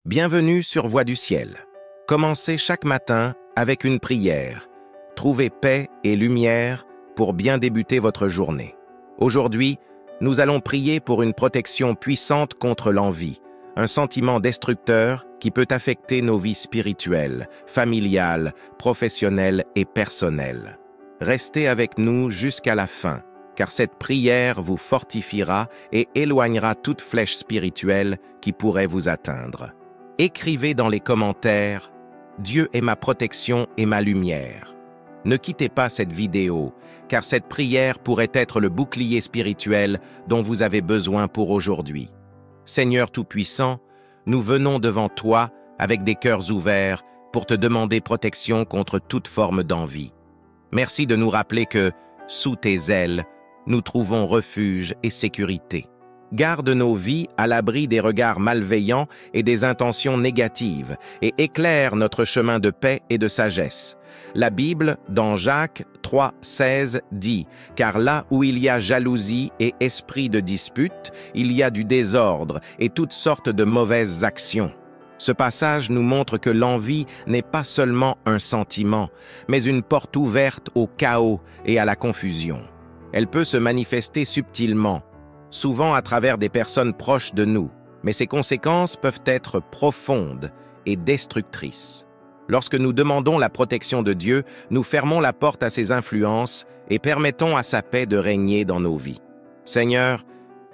Bienvenue sur Voix du Ciel. Commencez chaque matin avec une prière. Trouvez paix et lumière pour bien débuter votre journée. Aujourd'hui, nous allons prier pour une protection puissante contre l'envie, un sentiment destructeur qui peut affecter nos vies spirituelles, familiales, professionnelles et personnelles. Restez avec nous jusqu'à la fin, car cette prière vous fortifiera et éloignera toute flèche spirituelle qui pourrait vous atteindre. Écrivez dans les commentaires « Dieu est ma protection et ma lumière ». Ne quittez pas cette vidéo, car cette prière pourrait être le bouclier spirituel dont vous avez besoin pour aujourd'hui. Seigneur Tout-Puissant, nous venons devant toi avec des cœurs ouverts pour te demander protection contre toute forme d'envie. Merci de nous rappeler que, sous tes ailes, nous trouvons refuge et sécurité. Garde nos vies à l'abri des regards malveillants et des intentions négatives et éclaire notre chemin de paix et de sagesse. La Bible, dans Jacques 3,16, dit « Car là où il y a jalousie et esprit de dispute, il y a du désordre et toutes sortes de mauvaises actions. » Ce passage nous montre que l'envie n'est pas seulement un sentiment, mais une porte ouverte au chaos et à la confusion. Elle peut se manifester subtilement, souvent à travers des personnes proches de nous, mais ses conséquences peuvent être profondes et destructrices. Lorsque nous demandons la protection de Dieu, nous fermons la porte à ses influences et permettons à sa paix de régner dans nos vies. Seigneur,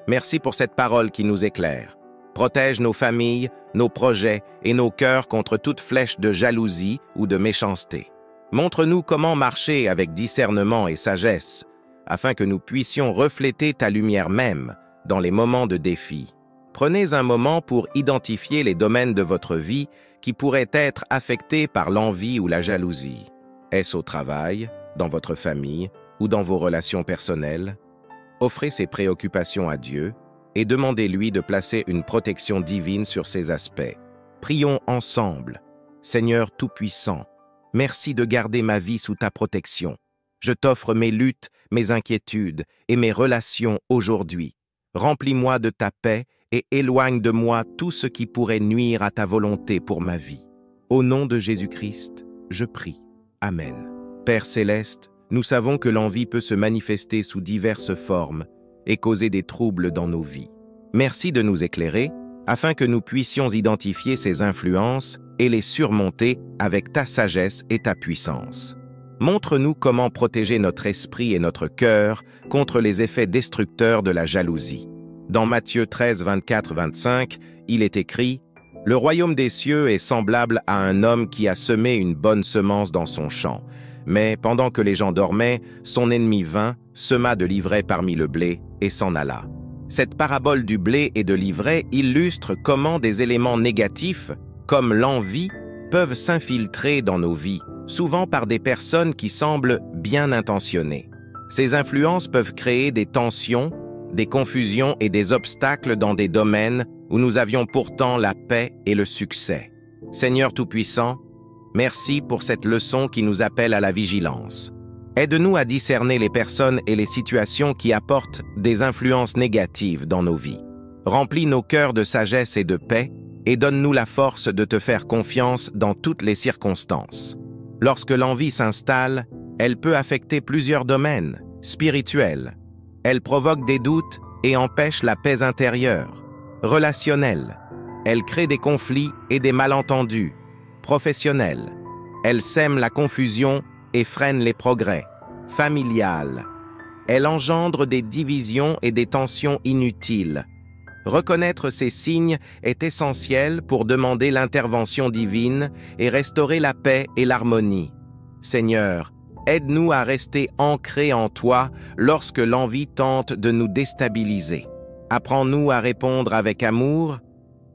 merci pour cette parole qui nous éclaire. Protège nos familles, nos projets et nos cœurs contre toute flèche de jalousie ou de méchanceté. Montre-nous comment marcher avec discernement et sagesse, afin que nous puissions refléter ta lumière même dans les moments de défi. Prenez un moment pour identifier les domaines de votre vie qui pourraient être affectés par l'envie ou la jalousie. Est-ce au travail, dans votre famille ou dans vos relations personnelles? Offrez ces préoccupations à Dieu et demandez-lui de placer une protection divine sur ces aspects. Prions ensemble. Seigneur Tout-Puissant, merci de garder ma vie sous ta protection. Je t'offre mes luttes, mes inquiétudes et mes relations aujourd'hui. Remplis-moi de ta paix et éloigne de moi tout ce qui pourrait nuire à ta volonté pour ma vie. Au nom de Jésus-Christ, je prie. Amen. Père céleste, nous savons que l'envie peut se manifester sous diverses formes et causer des troubles dans nos vies. Merci de nous éclairer afin que nous puissions identifier ces influences et les surmonter avec ta sagesse et ta puissance. Montre-nous comment protéger notre esprit et notre cœur contre les effets destructeurs de la jalousie. Dans Matthieu 13, 24-25, il est écrit « Le royaume des cieux est semblable à un homme qui a semé une bonne semence dans son champ. Mais pendant que les gens dormaient, son ennemi vint, sema de l'ivraie parmi le blé et s'en alla. » Cette parabole du blé et de l'ivraie illustre comment des éléments négatifs, comme l'envie, peuvent s'infiltrer dans nos vies, souvent par des personnes qui semblent bien intentionnées. Ces influences peuvent créer des tensions, des confusions et des obstacles dans des domaines où nous avions pourtant la paix et le succès. Seigneur Tout-Puissant, merci pour cette leçon qui nous appelle à la vigilance. Aide-nous à discerner les personnes et les situations qui apportent des influences négatives dans nos vies. Remplis nos cœurs de sagesse et de paix et donne-nous la force de te faire confiance dans toutes les circonstances. Lorsque l'envie s'installe, elle peut affecter plusieurs domaines spirituels. Elle provoque des doutes et empêche la paix intérieure. Relationnelle. Elle crée des conflits et des malentendus. Professionnelle. Elle sème la confusion et freine les progrès. Familiale. Elle engendre des divisions et des tensions inutiles. Reconnaître ces signes est essentiel pour demander l'intervention divine et restaurer la paix et l'harmonie. Seigneur, aide-nous à rester ancrés en toi lorsque l'envie tente de nous déstabiliser. Apprends-nous à répondre avec amour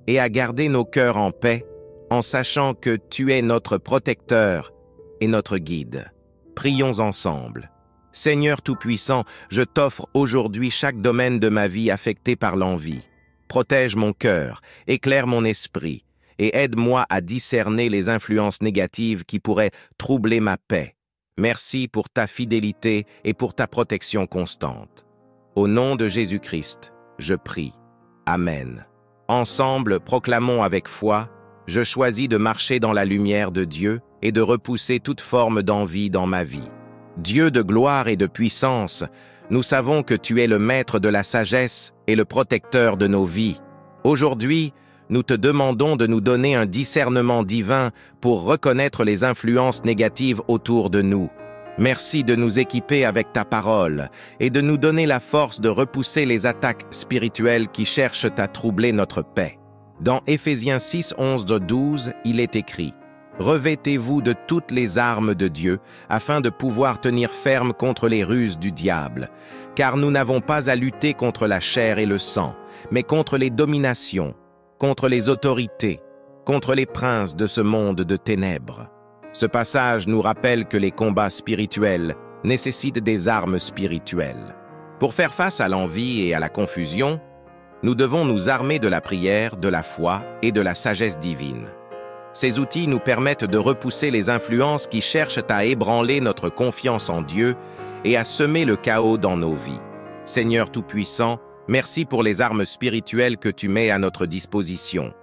et à garder nos cœurs en paix en sachant que tu es notre protecteur et notre guide. Prions ensemble. Seigneur Tout-Puissant, je t'offre aujourd'hui chaque domaine de ma vie affecté par l'envie. Protège mon cœur, éclaire mon esprit et aide-moi à discerner les influences négatives qui pourraient troubler ma paix. Merci pour ta fidélité et pour ta protection constante. Au nom de Jésus-Christ, je prie. Amen. Ensemble, proclamons avec foi Je choisis de marcher dans la lumière de Dieu et de repousser toute forme d'envie dans ma vie. Dieu de gloire et de puissance, nous savons que tu es le maître de la sagesse et le protecteur de nos vies. Aujourd'hui, nous te demandons de nous donner un discernement divin pour reconnaître les influences négatives autour de nous. Merci de nous équiper avec ta parole et de nous donner la force de repousser les attaques spirituelles qui cherchent à troubler notre paix. Dans Éphésiens 6, 11-12, il est écrit « Revêtez-vous de toutes les armes de Dieu, afin de pouvoir tenir ferme contre les ruses du diable. Car nous n'avons pas à lutter contre la chair et le sang, mais contre les dominations, contre les autorités, contre les princes de ce monde de ténèbres. » Ce passage nous rappelle que les combats spirituels nécessitent des armes spirituelles. Pour faire face à l'envie et à la confusion, nous devons nous armer de la prière, de la foi et de la sagesse divine. Ces outils nous permettent de repousser les influences qui cherchent à ébranler notre confiance en Dieu et à semer le chaos dans nos vies. Seigneur Tout-Puissant, merci pour les armes spirituelles que tu mets à notre disposition.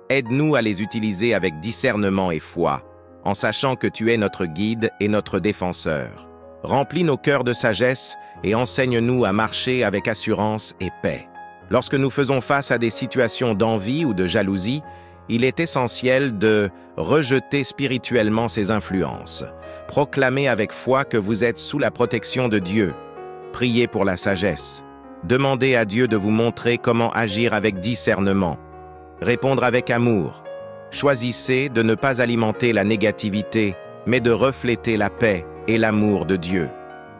Aide-nous à les utiliser avec discernement et foi, en sachant que tu es notre guide et notre défenseur. Remplis nos cœurs de sagesse et enseigne-nous à marcher avec assurance et paix. Lorsque nous faisons face à des situations d'envie ou de jalousie, il est essentiel de rejeter spirituellement ces influences. Proclamez avec foi que vous êtes sous la protection de Dieu. Priez pour la sagesse. Demandez à Dieu de vous montrer comment agir avec discernement. Répondre avec amour. Choisissez de ne pas alimenter la négativité, mais de refléter la paix et l'amour de Dieu.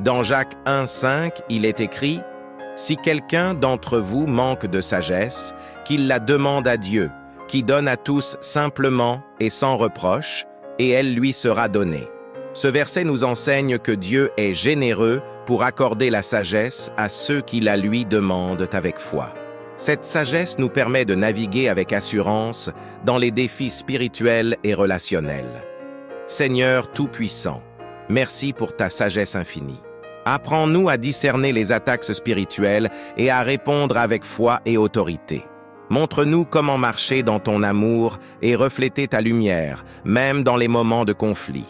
Dans Jacques 1,5, il est écrit « Si quelqu'un d'entre vous manque de sagesse, qu'il la demande à Dieu, qui donne à tous simplement et sans reproche, et elle lui sera donnée. » Ce verset nous enseigne que Dieu est généreux pour accorder la sagesse à ceux qui la lui demandent avec foi. Cette sagesse nous permet de naviguer avec assurance dans les défis spirituels et relationnels. Seigneur Tout-Puissant, merci pour ta sagesse infinie. Apprends-nous à discerner les attaques spirituelles et à répondre avec foi et autorité. Montre-nous comment marcher dans ton amour et refléter ta lumière, même dans les moments de conflit.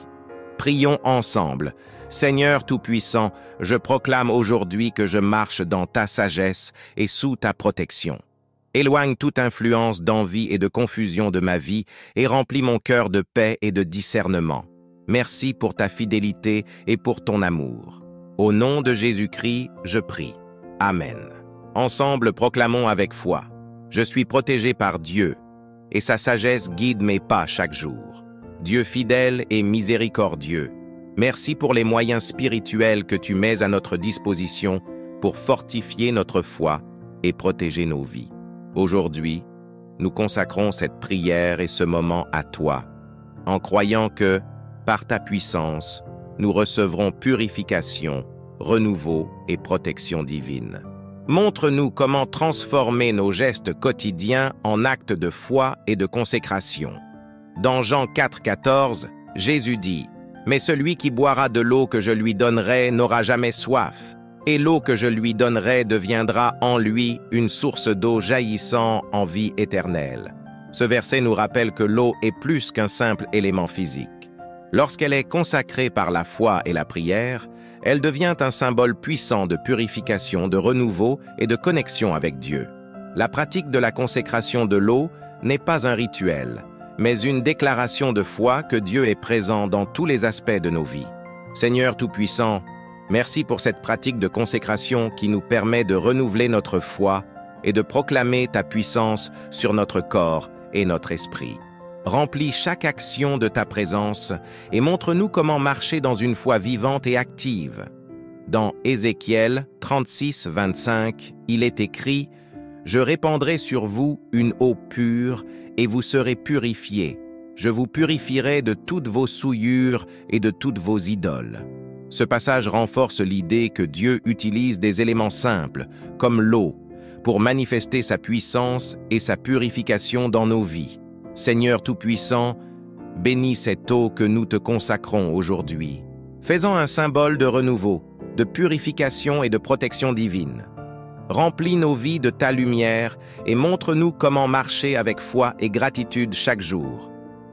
Prions ensemble. Seigneur Tout-Puissant, je proclame aujourd'hui que je marche dans ta sagesse et sous ta protection. Éloigne toute influence d'envie et de confusion de ma vie et remplis mon cœur de paix et de discernement. Merci pour ta fidélité et pour ton amour. Au nom de Jésus-Christ, je prie. Amen. Ensemble, proclamons avec foi. Je suis protégé par Dieu, et sa sagesse guide mes pas chaque jour. Dieu fidèle et miséricordieux, merci pour les moyens spirituels que tu mets à notre disposition pour fortifier notre foi et protéger nos vies. Aujourd'hui, nous consacrons cette prière et ce moment à toi, en croyant que, par ta puissance, nous recevrons purification, renouveau et protection divine. Montre-nous comment transformer nos gestes quotidiens en actes de foi et de consécration. Dans Jean 4,14, Jésus dit « Mais celui qui boira de l'eau que je lui donnerai n'aura jamais soif, et l'eau que je lui donnerai deviendra en lui une source d'eau jaillissant en vie éternelle. » Ce verset nous rappelle que l'eau est plus qu'un simple élément physique. Lorsqu'elle est consacrée par la foi et la prière, elle devient un symbole puissant de purification, de renouveau et de connexion avec Dieu. La pratique de la consécration de l'eau n'est pas un rituel, mais une déclaration de foi que Dieu est présent dans tous les aspects de nos vies. Seigneur Tout-Puissant, merci pour cette pratique de consécration qui nous permet de renouveler notre foi et de proclamer ta puissance sur notre corps et notre esprit. Remplis chaque action de ta présence et montre-nous comment marcher dans une foi vivante et active. Dans Ézéchiel 36, 25, il est écrit « Je répandrai sur vous une eau pure et vous serez purifiés. Je vous purifierai de toutes vos souillures et de toutes vos idoles. » Ce passage renforce l'idée que Dieu utilise des éléments simples, comme l'eau, pour manifester sa puissance et sa purification dans nos vies. Seigneur Tout-Puissant, bénis cette eau que nous te consacrons aujourd'hui. Fais-en un symbole de renouveau, de purification et de protection divine. Remplis nos vies de ta lumière et montre-nous comment marcher avec foi et gratitude chaque jour.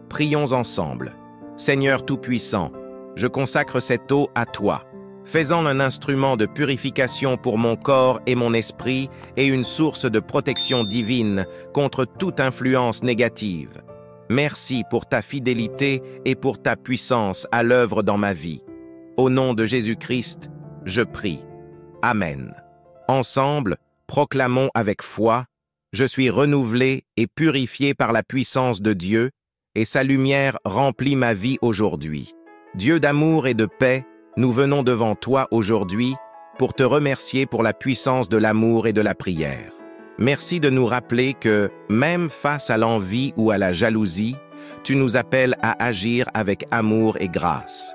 Prions ensemble. Seigneur Tout-Puissant, je consacre cette eau à toi. Fais-en un instrument de purification pour mon corps et mon esprit et une source de protection divine contre toute influence négative. Merci pour ta fidélité et pour ta puissance à l'œuvre dans ma vie. Au nom de Jésus-Christ, je prie. Amen. Ensemble, proclamons avec foi, je suis renouvelé et purifié par la puissance de Dieu, et sa lumière remplit ma vie aujourd'hui. Dieu d'amour et de paix, nous venons devant toi aujourd'hui pour te remercier pour la puissance de l'amour et de la prière. Merci de nous rappeler que, même face à l'envie ou à la jalousie, tu nous appelles à agir avec amour et grâce.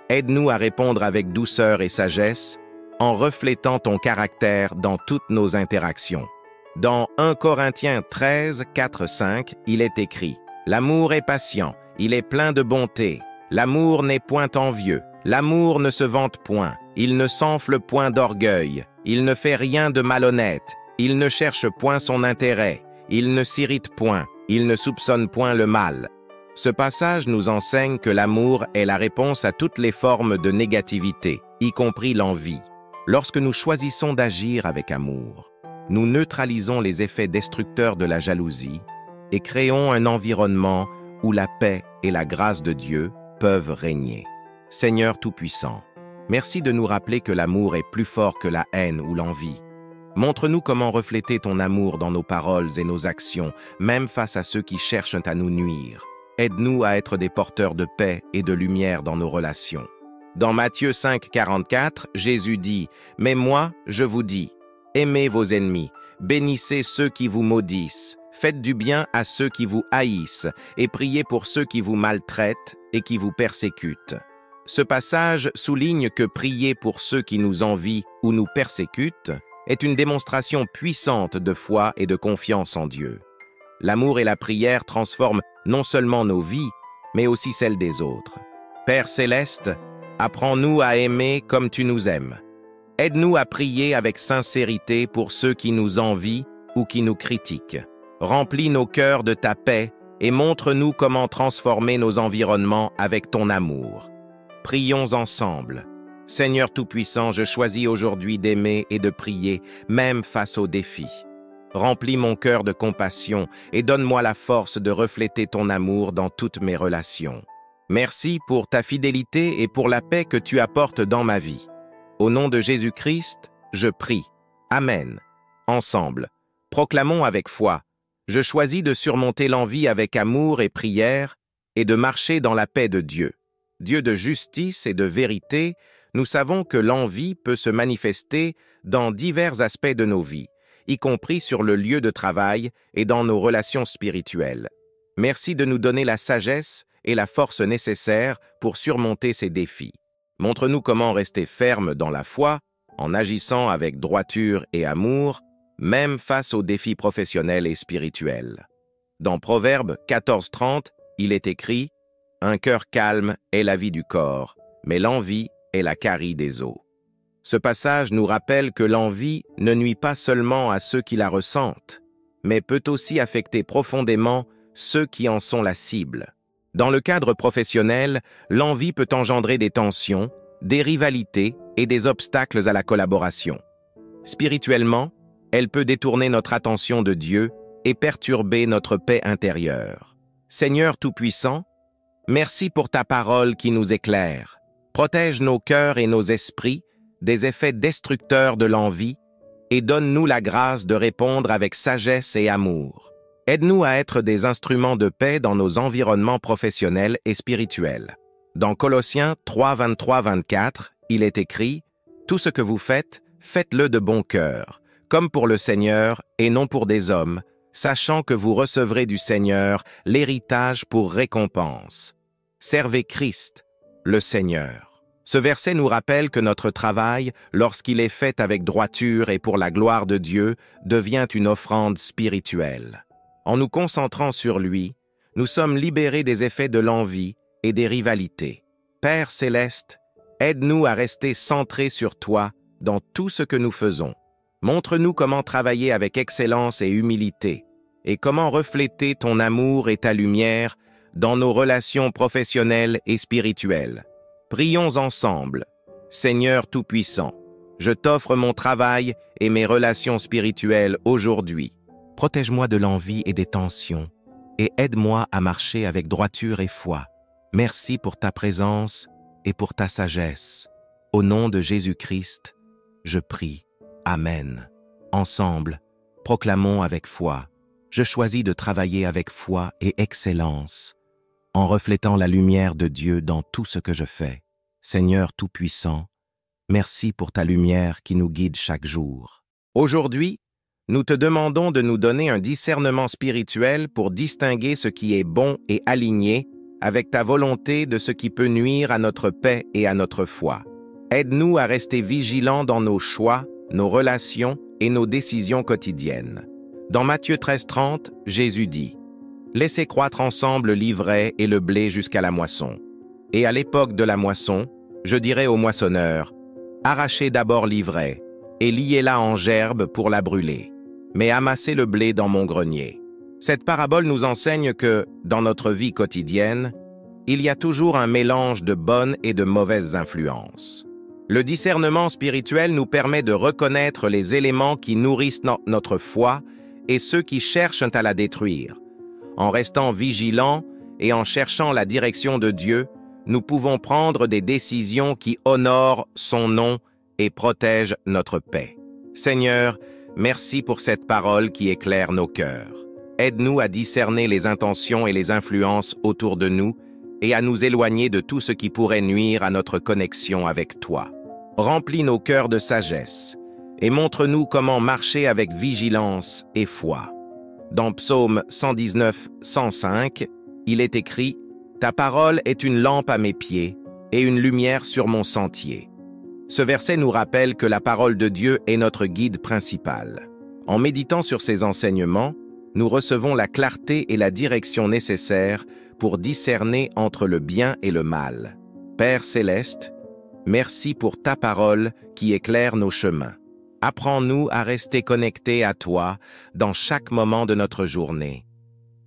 Aide-nous à répondre avec douceur et sagesse, en reflétant ton caractère dans toutes nos interactions. Dans 1 Corinthiens 13, 4, 5, il est écrit « L'amour est patient, il est plein de bonté. L'amour n'est point envieux. L'amour ne se vante point. Il ne s'enfle point d'orgueil. Il ne fait rien de malhonnête. Il ne cherche point son intérêt. Il ne s'irrite point. Il ne soupçonne point le mal. » Ce passage nous enseigne que l'amour est la réponse à toutes les formes de négativité, y compris l'envie. Lorsque nous choisissons d'agir avec amour, nous neutralisons les effets destructeurs de la jalousie et créons un environnement où la paix et la grâce de Dieu peuvent régner. Seigneur Tout-Puissant, merci de nous rappeler que l'amour est plus fort que la haine ou l'envie. Montre-nous comment refléter ton amour dans nos paroles et nos actions, même face à ceux qui cherchent à nous nuire. Aide-nous à être des porteurs de paix et de lumière dans nos relations. Dans Matthieu 5, 44, Jésus dit « Mais moi, je vous dis, aimez vos ennemis, bénissez ceux qui vous maudissent, faites du bien à ceux qui vous haïssent, et priez pour ceux qui vous maltraitent et qui vous persécutent. » Ce passage souligne que prier pour ceux qui nous envient ou nous persécutent est une démonstration puissante de foi et de confiance en Dieu. L'amour et la prière transforment non seulement nos vies, mais aussi celles des autres. Père céleste, apprends-nous à aimer comme tu nous aimes. Aide-nous à prier avec sincérité pour ceux qui nous envient ou qui nous critiquent. Remplis nos cœurs de ta paix et montre-nous comment transformer nos environnements avec ton amour. Prions ensemble. Seigneur Tout-Puissant, je choisis aujourd'hui d'aimer et de prier, même face aux défis. Remplis mon cœur de compassion et donne-moi la force de refléter ton amour dans toutes mes relations. Merci pour ta fidélité et pour la paix que tu apportes dans ma vie. Au nom de Jésus-Christ, je prie. Amen. Ensemble, proclamons avec foi. Je choisis de surmonter l'envie avec amour et prière et de marcher dans la paix de Dieu. Dieu de justice et de vérité, nous savons que l'envie peut se manifester dans divers aspects de nos vies, y compris sur le lieu de travail et dans nos relations spirituelles. Merci de nous donner la sagesse et la force nécessaires pour surmonter ces défis. Montre-nous comment rester ferme dans la foi, en agissant avec droiture et amour, même face aux défis professionnels et spirituels. Dans Proverbe 14:30, il est écrit « Un cœur calme est la vie du corps, mais l'envie est la carie des os. » Ce passage nous rappelle que l'envie ne nuit pas seulement à ceux qui la ressentent, mais peut aussi affecter profondément ceux qui en sont la cible. Dans le cadre professionnel, l'envie peut engendrer des tensions, des rivalités et des obstacles à la collaboration. Spirituellement, elle peut détourner notre attention de Dieu et perturber notre paix intérieure. Seigneur Tout-Puissant, merci pour ta parole qui nous éclaire. Protège nos cœurs et nos esprits des effets destructeurs de l'envie et donne-nous la grâce de répondre avec sagesse et amour. Aide-nous à être des instruments de paix dans nos environnements professionnels et spirituels. Dans Colossiens 3, 23-24, il est écrit « Tout ce que vous faites, faites-le de bon cœur, comme pour le Seigneur et non pour des hommes, sachant que vous recevrez du Seigneur l'héritage pour récompense. Servez Christ, le Seigneur. » Ce verset nous rappelle que notre travail, lorsqu'il est fait avec droiture et pour la gloire de Dieu, devient une offrande spirituelle. En nous concentrant sur lui, nous sommes libérés des effets de l'envie et des rivalités. Père céleste, aide-nous à rester centrés sur toi dans tout ce que nous faisons. Montre-nous comment travailler avec excellence et humilité, et comment refléter ton amour et ta lumière dans nos relations professionnelles et spirituelles. Prions ensemble. Seigneur Tout-Puissant, je t'offre mon travail et mes relations spirituelles aujourd'hui. Protège-moi de l'envie et des tensions, et aide-moi à marcher avec droiture et foi. Merci pour ta présence et pour ta sagesse. Au nom de Jésus-Christ, je prie. Amen. Ensemble, proclamons avec foi. Je choisis de travailler avec foi et excellence, en reflétant la lumière de Dieu dans tout ce que je fais. Seigneur Tout-Puissant, merci pour ta lumière qui nous guide chaque jour. Aujourd'hui, nous te demandons de nous donner un discernement spirituel pour distinguer ce qui est bon et aligné avec ta volonté de ce qui peut nuire à notre paix et à notre foi. Aide-nous à rester vigilants dans nos choix, nos relations et nos décisions quotidiennes. Dans Matthieu 13:30, Jésus dit « Laissez croître ensemble l'ivraie et le blé jusqu'à la moisson. Et à l'époque de la moisson, je dirai aux moissonneurs, arrachez d'abord l'ivraie et liez-la en gerbe pour la brûler, mais amassez le blé dans mon grenier. » Cette parabole nous enseigne que, dans notre vie quotidienne, il y a toujours un mélange de bonnes et de mauvaises influences. Le discernement spirituel nous permet de reconnaître les éléments qui nourrissent notre foi et ceux qui cherchent à la détruire. En restant vigilants et en cherchant la direction de Dieu, nous pouvons prendre des décisions qui honorent son nom et protègent notre paix. Seigneur, merci pour cette parole qui éclaire nos cœurs. Aide-nous à discerner les intentions et les influences autour de nous et à nous éloigner de tout ce qui pourrait nuire à notre connexion avec toi. Remplis nos cœurs de sagesse et montre-nous comment marcher avec vigilance et foi. Dans Psaume 119, 105, il est écrit « Ta parole est une lampe à mes pieds et une lumière sur mon sentier. » Ce verset nous rappelle que la parole de Dieu est notre guide principal. En méditant sur ses enseignements, nous recevons la clarté et la direction nécessaires pour discerner entre le bien et le mal. Père céleste, merci pour ta parole qui éclaire nos chemins. Apprends-nous à rester connectés à toi dans chaque moment de notre journée.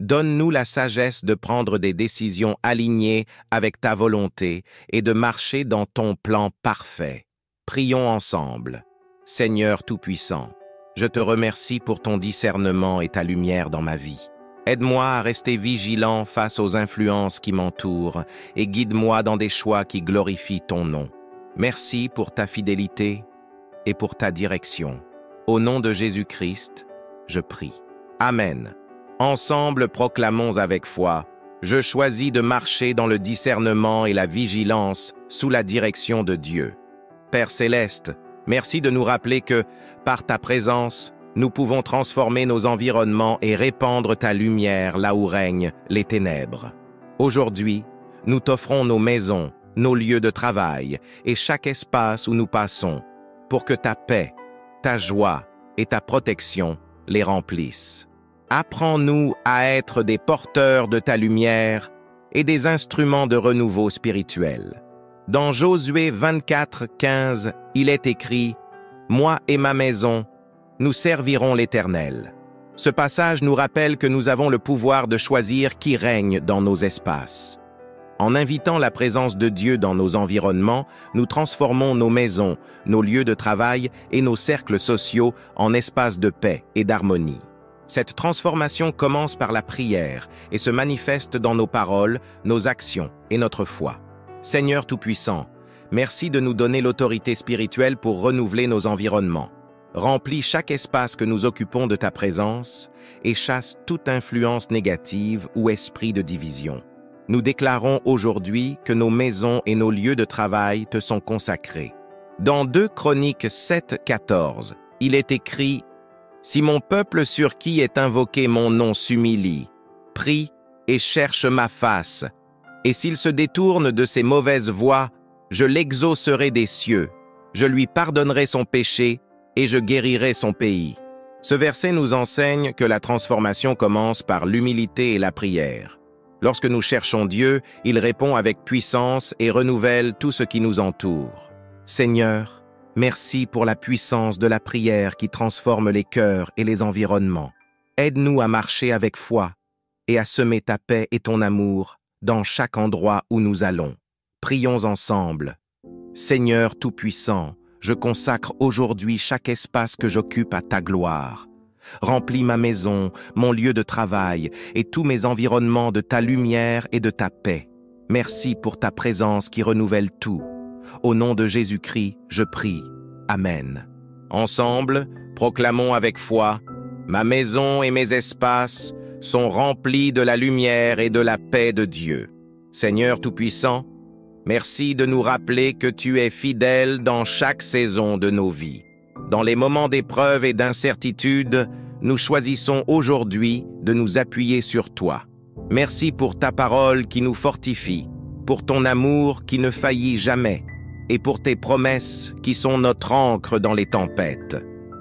Donne-nous la sagesse de prendre des décisions alignées avec ta volonté et de marcher dans ton plan parfait. Prions ensemble. Seigneur Tout-Puissant, je te remercie pour ton discernement et ta lumière dans ma vie. Aide-moi à rester vigilant face aux influences qui m'entourent et guide-moi dans des choix qui glorifient ton nom. Merci pour ta fidélité et pour ta direction. Au nom de Jésus-Christ, je prie. Amen. Ensemble, proclamons avec foi, je choisis de marcher dans le discernement et la vigilance sous la direction de Dieu. Père céleste, merci de nous rappeler que, par ta présence, nous pouvons transformer nos environnements et répandre ta lumière là où règnent les ténèbres. Aujourd'hui, nous t'offrons nos maisons, nos lieux de travail et chaque espace où nous passons, pour que ta paix, ta joie et ta protection les remplissent. Apprends-nous à être des porteurs de ta lumière et des instruments de renouveau spirituel. Dans Josué 24, 15, il est écrit « Moi et ma maison, nous servirons l'Éternel ». Ce passage nous rappelle que nous avons le pouvoir de choisir qui règne dans nos espaces. En invitant la présence de Dieu dans nos environnements, nous transformons nos maisons, nos lieux de travail et nos cercles sociaux en espaces de paix et d'harmonie. Cette transformation commence par la prière et se manifeste dans nos paroles, nos actions et notre foi. Seigneur Tout-Puissant, merci de nous donner l'autorité spirituelle pour renouveler nos environnements. Remplis chaque espace que nous occupons de ta présence et chasse toute influence négative ou esprit de division. Nous déclarons aujourd'hui que nos maisons et nos lieux de travail te sont consacrés. Dans 2 Chroniques 7, 14, il est écrit « Si mon peuple sur qui est invoqué mon nom s'humilie, prie et cherche ma face, et s'il se détourne de ses mauvaises voies, je l'exaucerai des cieux, je lui pardonnerai son péché et je guérirai son pays. » Ce verset nous enseigne que la transformation commence par l'humilité et la prière. Lorsque nous cherchons Dieu, il répond avec puissance et renouvelle tout ce qui nous entoure. Seigneur, Merci pour la puissance de la prière qui transforme les cœurs et les environnements. Aide-nous à marcher avec foi et à semer ta paix et ton amour dans chaque endroit où nous allons. Prions ensemble. Seigneur Tout-Puissant, je consacre aujourd'hui chaque espace que j'occupe à ta gloire. Remplis ma maison, mon lieu de travail et tous mes environnements de ta lumière et de ta paix. Merci pour ta présence qui renouvelle tout. Au nom de Jésus-Christ, je prie. Amen. Ensemble, proclamons avec foi, ma maison et mes espaces sont remplis de la lumière et de la paix de Dieu. Seigneur Tout-Puissant, merci de nous rappeler que tu es fidèle dans chaque saison de nos vies. Dans les moments d'épreuve et d'incertitude, nous choisissons aujourd'hui de nous appuyer sur toi. Merci pour ta parole qui nous fortifie, pour ton amour qui ne faillit jamais, et pour tes promesses qui sont notre ancre dans les tempêtes.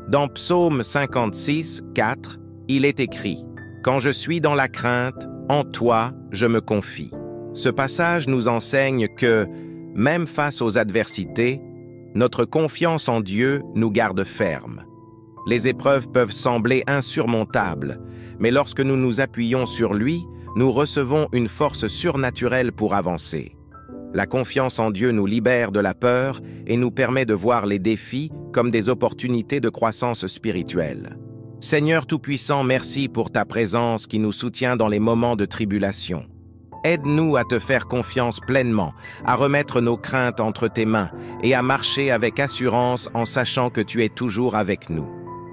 Dans Psaume 56, 4, il est écrit « Quand je suis dans la crainte, en toi je me confie ». Ce passage nous enseigne que, même face aux adversités, notre confiance en Dieu nous garde fermes. Les épreuves peuvent sembler insurmontables, mais lorsque nous nous appuyons sur lui, nous recevons une force surnaturelle pour avancer. La confiance en Dieu nous libère de la peur et nous permet de voir les défis comme des opportunités de croissance spirituelle. Seigneur Tout-Puissant, merci pour ta présence qui nous soutient dans les moments de tribulation. Aide-nous à te faire confiance pleinement, à remettre nos craintes entre tes mains et à marcher avec assurance en sachant que tu es toujours avec nous.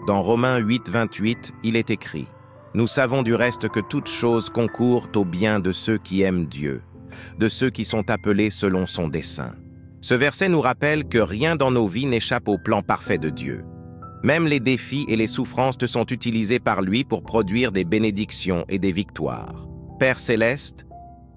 Dans Romains 8, 28, il est écrit « Nous savons du reste que toutes choses concourent au bien de ceux qui aiment Dieu, de ceux qui sont appelés selon son dessein. » Ce verset nous rappelle que rien dans nos vies n'échappe au plan parfait de Dieu. Même les défis et les souffrances te sont utilisés par lui pour produire des bénédictions et des victoires. Père Céleste,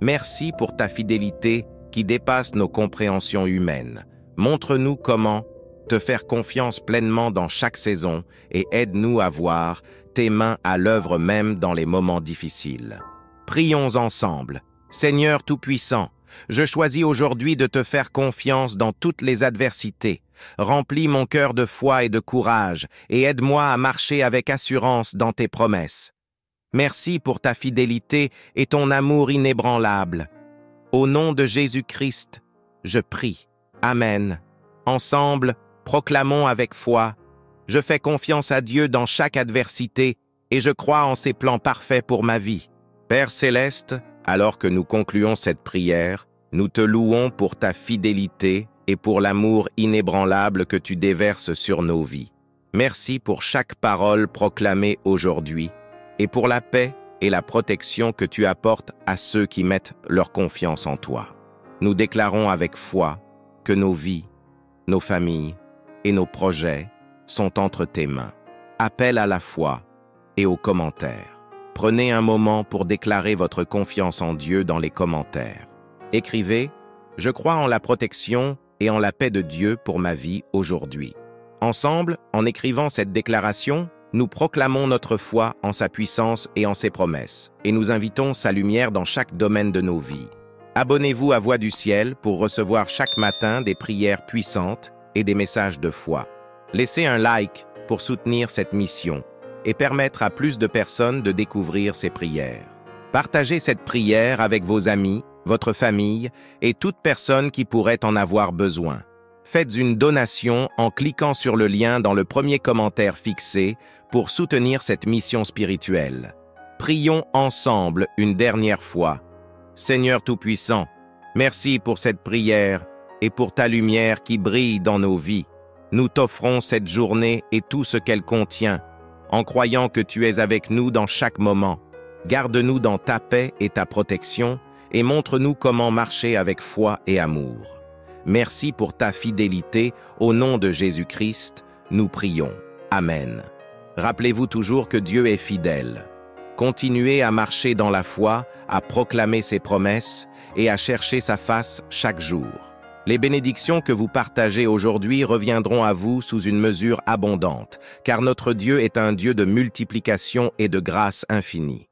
merci pour ta fidélité qui dépasse nos compréhensions humaines. Montre-nous comment te faire confiance pleinement dans chaque saison et aide-nous à voir tes mains à l'œuvre même dans les moments difficiles. Prions ensemble. Seigneur Tout-Puissant, je choisis aujourd'hui de te faire confiance dans toutes les adversités. Remplis mon cœur de foi et de courage et aide-moi à marcher avec assurance dans tes promesses. Merci pour ta fidélité et ton amour inébranlable. Au nom de Jésus-Christ, je prie. Amen. Ensemble, proclamons avec foi. Je fais confiance à Dieu dans chaque adversité et je crois en ses plans parfaits pour ma vie. Père Céleste, alors que nous concluons cette prière, nous te louons pour ta fidélité et pour l'amour inébranlable que tu déverses sur nos vies. Merci pour chaque parole proclamée aujourd'hui et pour la paix et la protection que tu apportes à ceux qui mettent leur confiance en toi. Nous déclarons avec foi que nos vies, nos familles et nos projets sont entre tes mains. Appel à la foi et aux commentaires. Prenez un moment pour déclarer votre confiance en Dieu dans les commentaires. Écrivez « Je crois en la protection et en la paix de Dieu pour ma vie aujourd'hui ». Ensemble, en écrivant cette déclaration, nous proclamons notre foi en sa puissance et en ses promesses, et nous invitons sa lumière dans chaque domaine de nos vies. Abonnez-vous à Voix du Ciel pour recevoir chaque matin des prières puissantes et des messages de foi. Laissez un like pour soutenir cette mission et permettre à plus de personnes de découvrir ces prières. Partagez cette prière avec vos amis, votre famille et toute personne qui pourrait en avoir besoin. Faites une donation en cliquant sur le lien dans le premier commentaire fixé pour soutenir cette mission spirituelle. Prions ensemble une dernière fois. Seigneur Tout-Puissant, merci pour cette prière et pour ta lumière qui brille dans nos vies. Nous t'offrons cette journée et tout ce qu'elle contient, en croyant que tu es avec nous dans chaque moment. Garde-nous dans ta paix et ta protection et montre-nous comment marcher avec foi et amour. Merci pour ta fidélité. Au nom de Jésus-Christ, nous prions. Amen. Rappelez-vous toujours que Dieu est fidèle. Continuez à marcher dans la foi, à proclamer ses promesses et à chercher sa face chaque jour. Les bénédictions que vous partagez aujourd'hui reviendront à vous sous une mesure abondante, car notre Dieu est un Dieu de multiplication et de grâce infinie.